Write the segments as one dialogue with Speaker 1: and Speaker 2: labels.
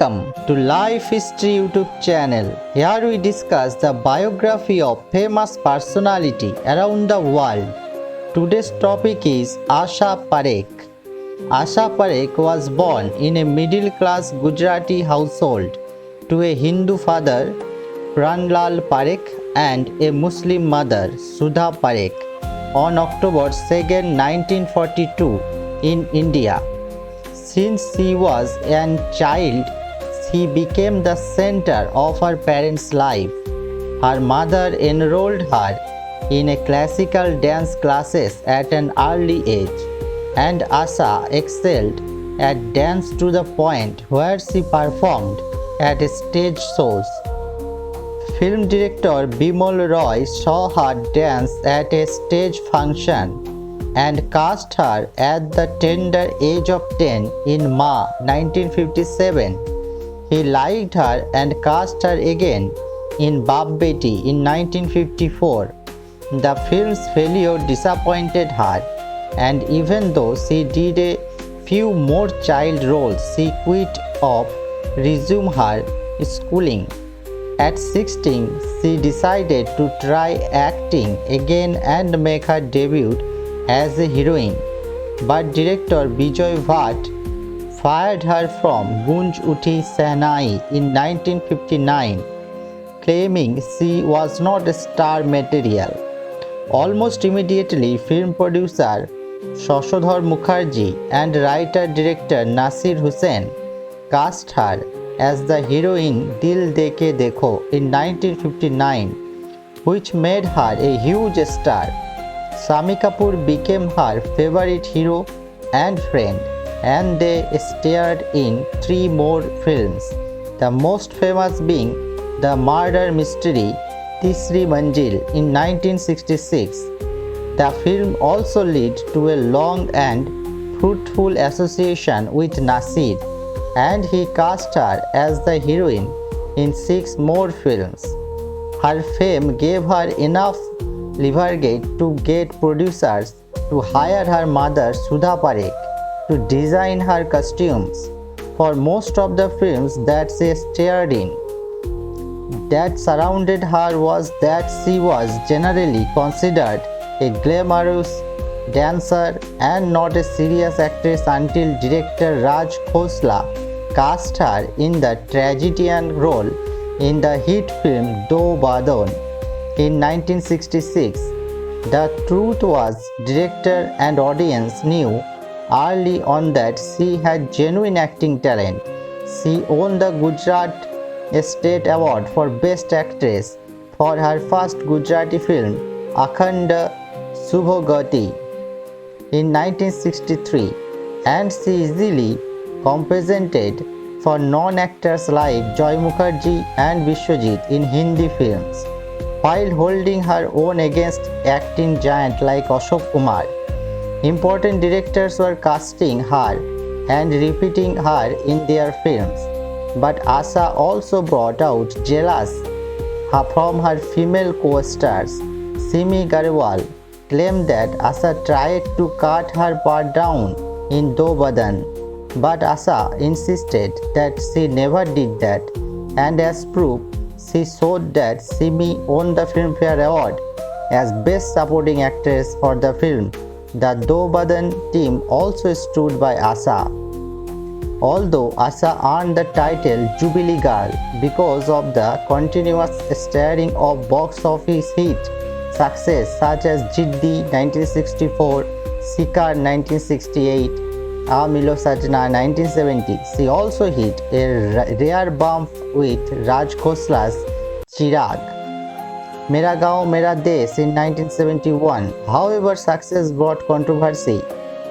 Speaker 1: Welcome to Life History YouTube channel. Here we discuss the biography of famous personality around the world. Today's topic is Asha Parekh. Asha Parekh was born in a middle-class Gujarati household to a Hindu father, Pranlal Parekh, and a Muslim mother, Sudha Parekh, on October 2, 1942 in India. Since she was a child, she became the center of her parents' life. Her mother enrolled her in a classical dance classes at an early age, and Asha excelled at dance to the point where she performed at stage shows. Film director Bimal Roy saw her dance at a stage function and cast her at the tender age of 10 in May 1957. He liked her and cast her again in Baap Beti in 1954. The film's failure disappointed her, and even though she did a few more child roles, she quit off, resumed her schooling. At 16, she decided to try acting again and make her debut as a heroine, but director Bijoy Bhatt fired her from Gunj Uthi Sehnai in 1959, claiming she was not star material. Almost immediately, film producer Shashodhar Mukherjee and writer-director Nasir Hussain cast her as the heroine Dil Deke Dekho in 1959, which made her a huge star. Shami Kapoor became her favorite hero and friend, and they starred in 3 more films, the most famous being the murder mystery Tisri Manzil in 1966. The film also led to a long and fruitful association with Nasir, and he cast her as the heroine in 6 more films. Her fame gave her enough leverage to get producers to hire her mother Sudha Parekh to design her costumes for most of the films that she starred in. That surrounded her was that she was generally considered a glamorous dancer and not a serious actress until director Raj Khosla cast her in the tragedian role in the hit film Do Badon in 1966. The truth was, director and audience knew early on that she had genuine acting talent. She won the Gujarat State Award for Best Actress for her first Gujarati film Akhanda Subhogati in 1963, and she easily compensated for non-actors like Joy Mukherjee and Vishwajit in Hindi films, while holding her own against acting giants like Ashok Kumar. Important directors were casting her and repeating her in their films, but Asha also brought out jealous from her female co-stars. Simi Garewal claimed that Asha tried to cut her part down in Do Badan, but Asha insisted that she never did that, and as proof, she showed that Simi won the Filmfare Award as Best Supporting Actress for the film. The Do Badan team also stood by Asha. Although Asha earned the title Jubilee Girl because of the continuous starring of box office hit success such as Jiddi 1964, Sikar 1968, Aa Milo Sajna 1970, she also hit a rare bump with Raj Khosla's Chirag, Mera Gaon Mera Desh in 1971. However, success brought controversy.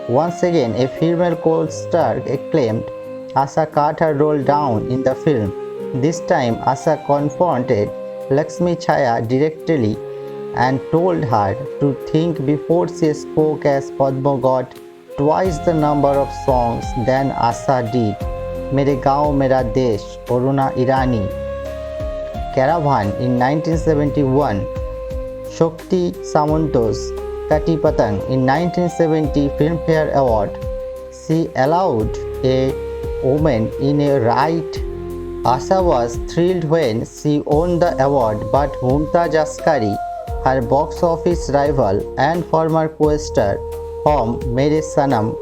Speaker 1: Once again, a female co-star claimed Asha cut her role down in the film. This time, Asha confronted Lakshmi Chhaya directly and told her to think before she spoke, as Padma got twice the number of songs than Asha did. Mere Gaon Mera Desh, Aruna Irani, Caravan in 1971, Shakti Samanto's Kati Patang in 1970 Filmfare Award. She allowed a woman in a right Asha was thrilled when she won the award, but Mumtaz Askari, her box office rival and former co-star from Mere Sanam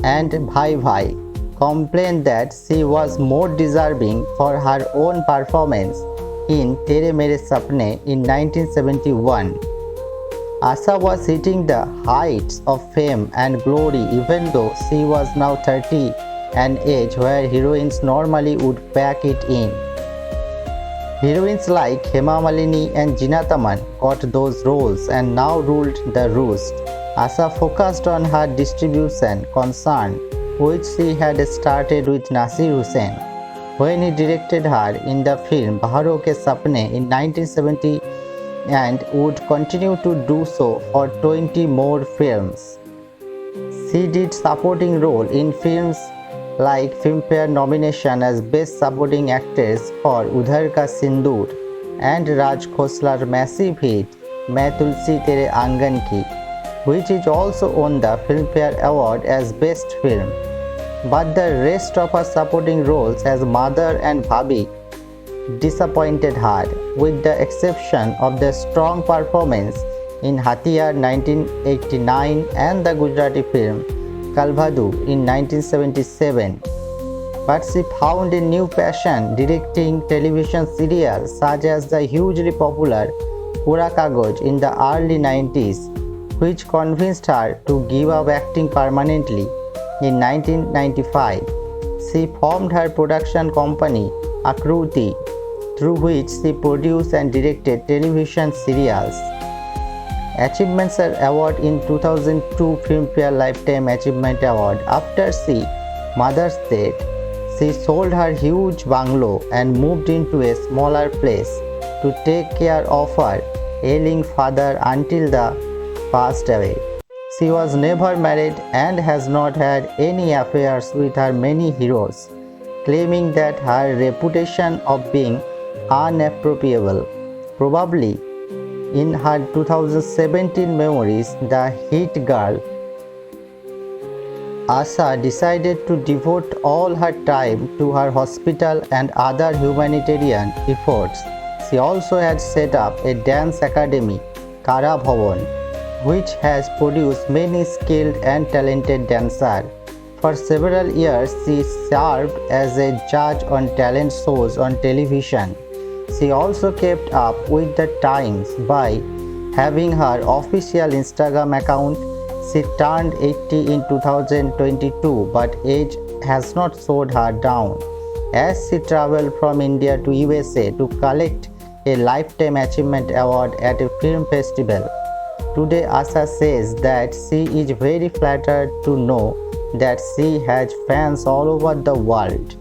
Speaker 1: and Bhai Bhai, complained that she was more deserving for her own performance in Tere Mere Sapne in 1971. Asha was hitting the heights of fame and glory even though she was now 30, an age where heroines normally would pack it in. Heroines like Hema Malini and Jinat Aman got those roles and now ruled the roost. Asha focused on her distribution concern, which she had started with Nasir Hussain when he directed her in the film Baharo Ke Sapne in 1970 and would continue to do so for 20 more films. She did supporting role in films like Filmfare nomination as Best Supporting Actress for Udhar Ka Sindoor and Raj Khosla's massive hit Main Tulsi Tere Aangan Ki, which is also won the Filmfare Award as Best Film. But the rest of her supporting roles as mother and bhabhi disappointed her, with the exception of the strong performance in Hatiyar 1989 and the Gujarati film Kalbhadu in 1977. But she found a new passion directing television serials such as the hugely popular Kura Kagoj in the early 90s, which convinced her to give up acting permanently. In 1995, she formed her production company Akruti, through which she produced and directed television serials. Achievements Award in 2002 Filmfare Lifetime Achievement Award. After she mother's death, she sold her huge bungalow and moved into a smaller place to take care of her ailing father until the passed away. She was never married and has not had any affairs with her many heroes, claiming that her reputation of being unappropriable. Probably in her 2017 memoirs, The Hit Girl, Asha decided to devote all her time to her hospital and other humanitarian efforts. She also had set up a dance academy, Kara Bhavan, which has produced many skilled and talented dancers. For several years, she served as a judge on talent shows on television. She also kept up with the times by having her official Instagram account. She turned 80 in 2022, but age has not slowed her down as she traveled from India to USA to collect a Lifetime Achievement Award at a film festival. Today, Asha says that she is very flattered to know that she has fans all over the world.